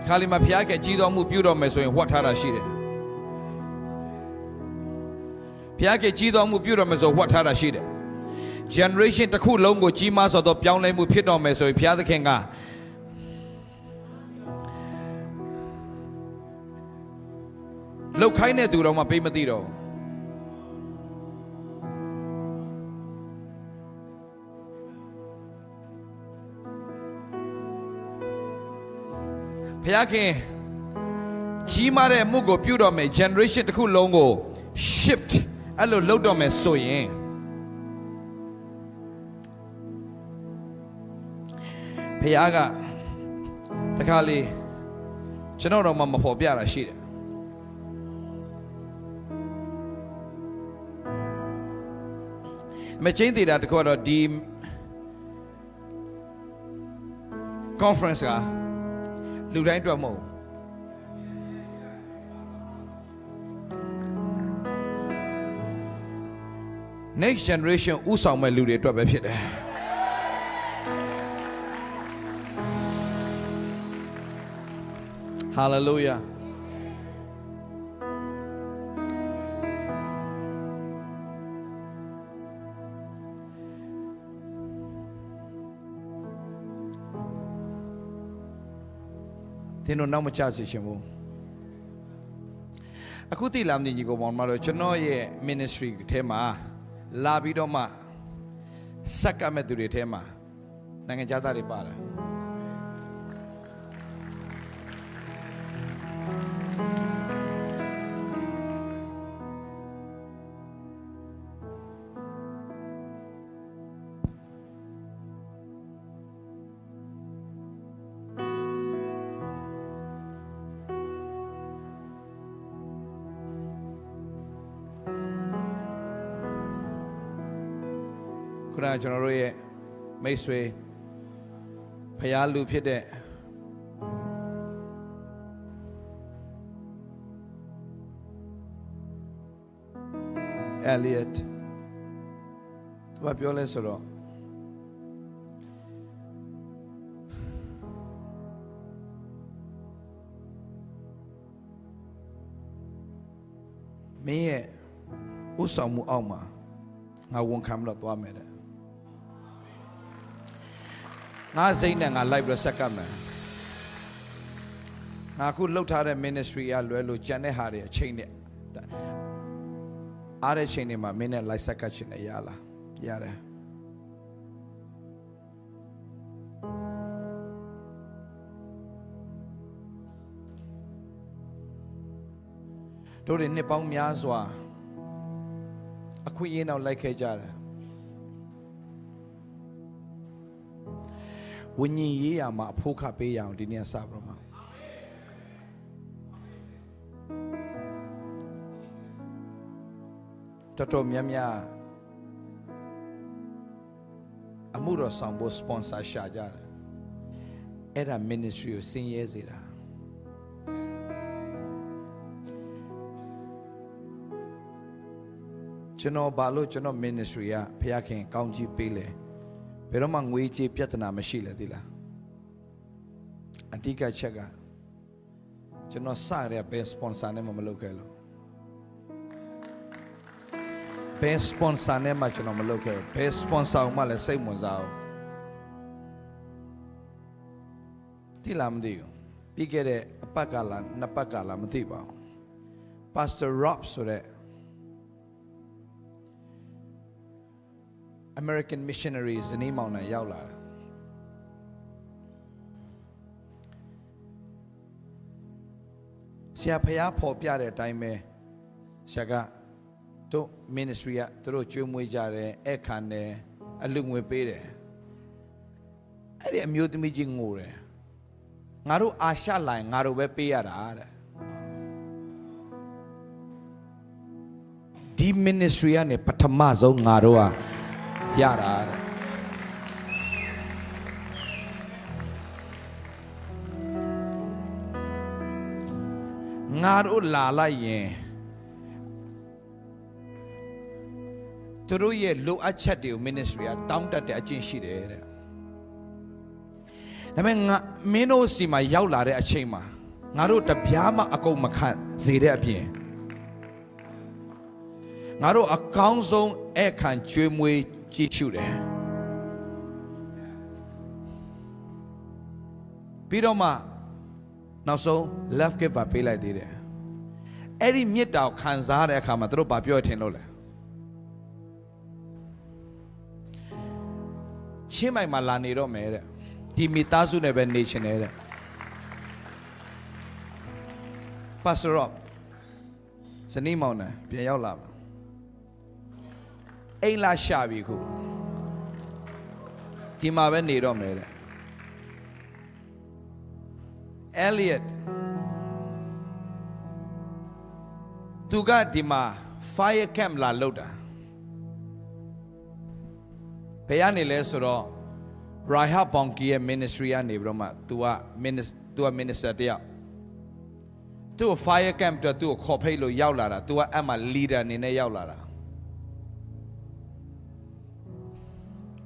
ခါလီမှာဖျားကကြီးတော်မှုပြုတော်မယ်ဆိုရင်ဝတ်ထားတာရှိတယ်ဖျားကကြီးတော်မှုပြုတော်မယ်ဆိုဝတ်ထားတာရှိတယ် generation တစ်ခုလုံးကိုကြီးမားစွာသောပြောင်းလဲမှုဖြစ်တော်မယ်ဆိုရင်ဘုရားသခင်ကလောက်ခိုင်းတဲ့သူတော်မှပေးမသိတော့ဘုရားခင်ကြီးမားတဲ့မှုကိုပြုတော်မယ် generation တစ်ခုလုံးကို shift အဲ့လိုလုပ်တော်မယ်ဆိုရင်ဘုရားကတခါလေကျွန်တော်တော့မဖော်ပြတာရှိတယ်မချင်းသေးတာတခေါ်တော့ဒီ conference ကလူတိုင်းအတွက်မဟုတ် next generation ဥဆောင်မဲ့လူတွေအတွက်ပဲဖြစ်တယ်Hallelujah. Tino now much as you Akuti Lamdi you go on Maro Chanoye ministry tema Labidoma Sakameturi tema Nangajata Ripara Kuna General Maysway Payalu Pide Elliot Tupapiola Soro Me Usamu Alma I won't come to Ameda Na Zaina live second Na could look at a ministry alwelo Jane Harry chain it Are chain in my minute like Sakachin Yala Yara Don't nipong Miazwa a queen out like a jar. When ye are my poka pay out in your sabrama. Toto Miamia Amuro Sambo sponsor Shajar. Era ministry of seniors. Chino Balo Chino ministry ya Piakin County Pile Pero Mangwiji Piatana Mashila Dilla Antica Chega Chino Saria best sponsor Nema Malocelo Best sponsor Nema Chino Malocelo Best sponsor Mala same was out Tilam Dio Pigere Apacala Napacala Matiba Pastor Rob Sore American missionaries in Imona Yaula. Siapaya Popia time Saga to ministry at Trochumwijare, Ekane, Alumwe Pere. I am mute me jingure. Naru Asha line, Naru Wepiara. Deep ministry and a Patamazo Narua. Yara Naru Lala ye Turu ye look at Chadu ministry at down at the Achin. I mean, Meno see my Yaula a chema. ငါတို့တပြားမှအကုန်မခံစေတဲ့အပြင်ငါတို့အကောင်းဆုံးအဲ့ခံကျွေးမွေးကြည့်ရှုတယ်ပြီးတော့မှနောက်ဆုံး love giver ပေးလိုက်သေးတယ်အဲ့ဒီမြစ်တာကိုခံစားတဲ့အခါမှာသူတို့ဘာပြောထင်လို့လဲချင်းမိုင်မှာလာနေတော့မယ်တဲ့ဒီမိသားစုနဲ့ပဲနေချင်တယ်တဲ့ပါစရော့ဇနီးမောင်နှံပြန်ရောက်လာမှာအိမ်လာရှာပြီခုဒီမှာပဲနေတော့မယ်တဲ့ Elliot သူကဒီမှာ fire camp လာလုပ်တာဘယ်ကနေလဲဆိုတော့ Raiha Bonki ရဲ့ ministry ကနေပြီးတော့မှ तू က minister တယောက်သူ့ fire camp တော့သူ့ကိုခေါ်ဖိတ်လို့ရောက်လာတာ तू ကအဲ့မှာ leader အနေနဲ့ရောက်လာတာ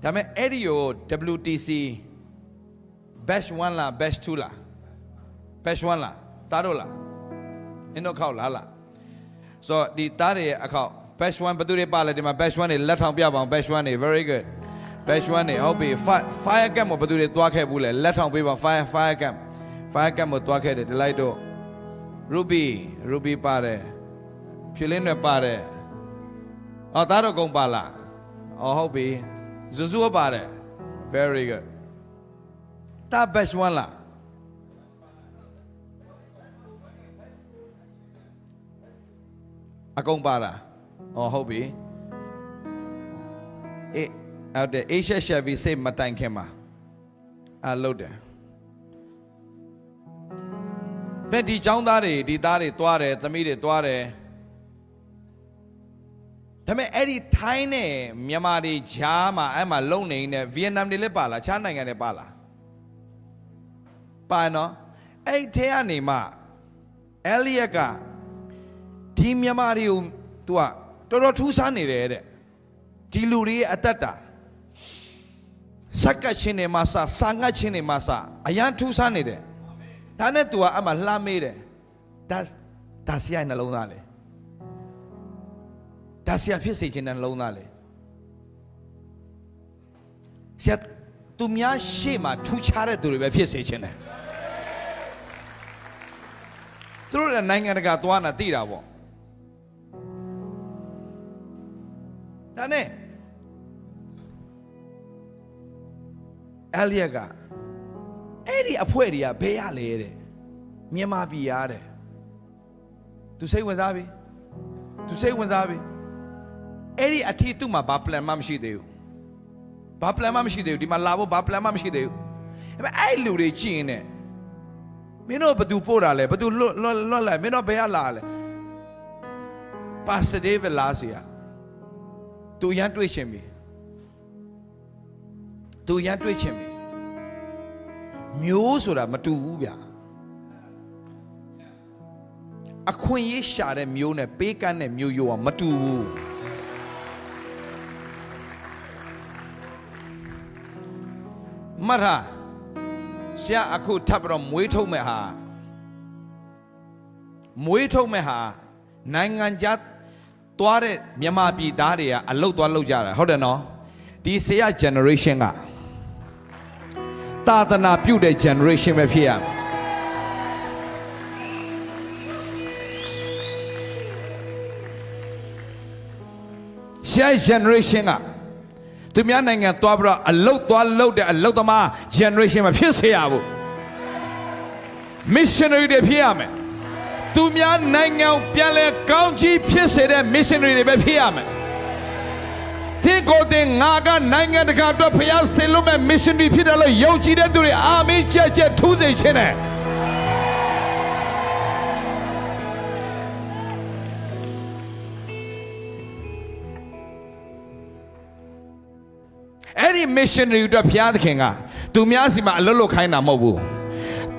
ဒါပေမဲ့အဲ့ဒီကို WTC batch 1လား batch 2လား batch 1လားတားတော့လားနင်တို့ခောက်လားဆိုတော့ဒီတားရဲ့အခောက် batch 1ဘယ်သူတွေပါလဲဒီမှာ batch 1တွေလက်ထောင်ပြပါအောင် batch 1တွေ very good batch 1တွေဟုတ်ပြီ fire camp ကိုဘယ်သူတွေတွားခဲ့ဘူးလဲလက်ထောင်ပေးပါ fire camp ကိုတွားခဲ့တယ်ဒီလိုက်တော့ Ruby ပါတယ်ဖြူလင်းတွေပါတယ်အော်တားတော့ကုန်ပါလားအော်ဟုတ်ပြီZuzu ပါတယ် very good တာ batch 1လားအကုန်ပါလားအော်ဟုတ်ပြီအေးအဲ့တဲ့ Asia Chevy စိတ်မတိုင်ခင်မှာအလုပ်တယ်ဘယ်ဒီចောင်းသားတွေဒီသားတွေတွားတယ်သမီးတွေတွားတယ်ဒါပေမဲ့အဲ့ဒီထိုင်းနဲ့မြန်မာတွေဂျားမှာအဲ့မှာလုံနေနေဗီယက်နမ်တွေလည်းပါလားခြားနိုင်ငံတွေပါလားပါနော်အဲ့ထဲကနေမှအဲလီယက်ကဒီမြန်မာတွေကို तू ကတော်တော်ထူးဆန်းနေတယ်တဲ့ဒီလူတွေရဲ့အသက်တာစက္ကချင်းတွေမှာစာငတ်ချင်းတွေမှာအရန်ထူးဆန်းနေတယ်ဒါနဲ့ तू ကအမှလှမ်းမေးတယ်ဒါဆရာနှလုံးသားလေဒါဆရာဖြစ်စေခြင်းနဲ့နှလုံးသားလေဆရာသူများရှေ့မှာထူးခြားတဲ့သူတွေပဲဖြစ်စေခြင်းနဲ့သူတို့ရဲ့နိုင်ငံတကာသွားတာသိတာပေါ့ဒါနဲ့အဲလီယက်ကအဲ့ဒီအဖွဲတွေကဘယ်ရလဲတဲ့မြန်မာပြည်ရတဲ့သူစိတ်ဝင်စားပြီအဲ့ဒီအထီးသူ့မှာဘာ plan မှမရှိသေးဘူးဘာ plan မှမရှိသေးဘူးဒီမှာလာဖို့ဘာ plan မှမရှိသေးဘူးအဲ့လူတွေကြည့်ရင်ねမင်းတို့ဘသူပို့တာလဲဘသူလွတ်လိုက်မင်းတို့ဘယ်ရလာလဲပါစတာဒေးဗလာစီယာသူရန်တွေ့ချင်ပြီမျိုးဆိုတာမတူဘူးဗျာအခွင့်ရေးရှာတဲ့မျိုးနဲ့ပေးကမ်းတဲ့မျိုးရောမတူဘူးမထဆရာအခုထပ်ပြီးတော့မွေးထုတ်မဲ့ဟာနိုင်ငံခြားသွားတဲ့မြန်မာပြည်သားတွေကအလုတ်သွားလုပ်ကြတာဟုတ်တယ်နော်ဒီဆရာ generation ကသာသနာပြုတဲ့ generation ပဲဖြစ်ရမယ်ဆရာ generation ကသူများနိုင်ငံသွားပြီးတော့အလုတ်သွားလုပ်တဲ့အလုတ်သမား generation မှာဖြစ်စေရဘူး missionary တွေဖြစ်ရမယ်သူများနိုင်ငံပြန်လဲကောင်းကြီးဖြစ်စေတဲ့ missionary တွေပဲဖြစ်ရမယ်ဒီကိုတင်ငါကနိုင်ငံတကာအတွက်ဖျားဆေလို့မဲ့ missionary ဖြစ်တယ်လို့ယုံကြည်တဲ့သူတွေအာမင်ကြက်ထူးစေခြင်းနဲ့အဲ့ဒီ missionary တို့ဖျားသခင်ကသူများစီမှာအလုပ်လုပ်ခိုင်းတာမဟုတ်ဘူး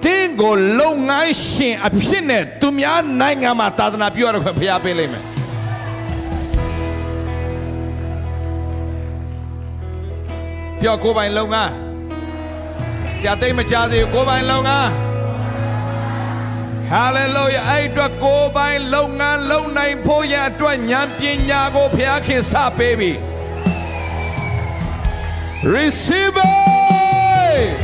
တင်းကိုလုပ်ငန်းရှင်အဖြစ်နဲ့သူများနိုင်ငံမှာသာသနာပြုရတော့ဖျားပေးလိမ့်မယ်ပြောကိုယ်ပိုင်လုပ်ငန်းဆရာသိမကြသေးဘူးကိုယ်ပိုင်လုပ်ငန်း Hallelujah အဲ့အတွက်ကိုယ်ပိုင်လုပ်ငန်းလုပ်နိုင်ဖို့ရအတွက်ဉာဏ်ပညာကိုဘုရားခင်စပေးပြီ Receive it